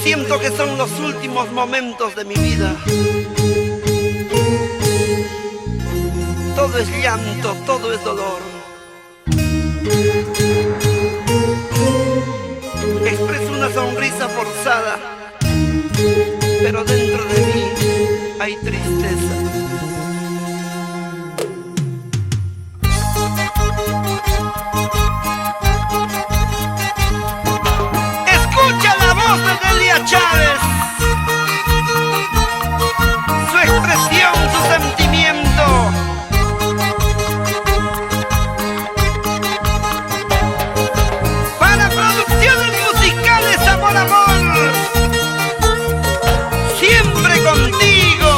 siento que son los últimos momentos de mi vida. Todo es llanto, todo es dolor. Expreso una sonrisa forzada, pero dentro de mí hay tristeza. Escucha la voz de Delia Chávez, su expresión, su sentimiento. Para producciones musicales Amor Amor, siempre contigo.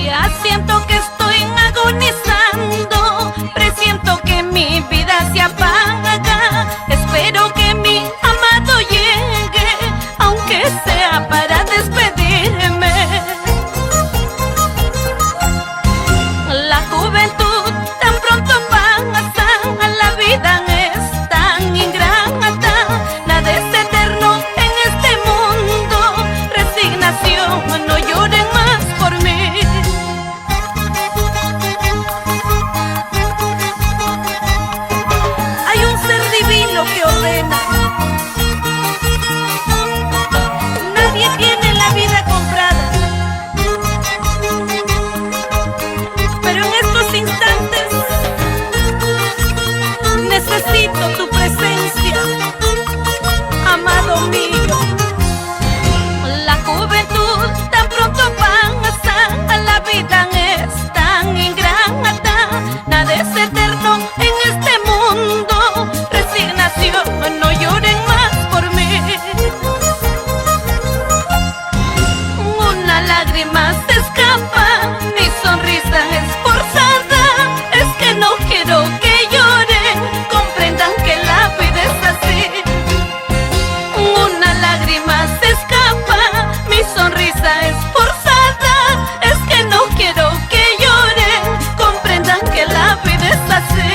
Ya siento que estoy agonizando, presiento que mi vida se apaga. Espero que mi amado llegue, aunque sea para despedirme. La juventud tan pronto pasa, la vida es tan ingrata. Nada es eterno en este mundo, resignación, no lloren más por mí. Hay un ser divino que ordena. Nadie tiene la vida comprada, pero en estos instantes necesito tu presencia, amado mío. La juventud tan pronto pasa, la vida es tan ingrata. Nada es eterno en este mundo, resignación, no lloren más por mí. Una lágrima se escapa, mi sonrisa es forzada. Es que no quiero que lloren, comprendan que la vida es así. Una lágrima se escapa, mi sonrisa es forzada. Es que no quiero que lloren, comprendan que la vida es así.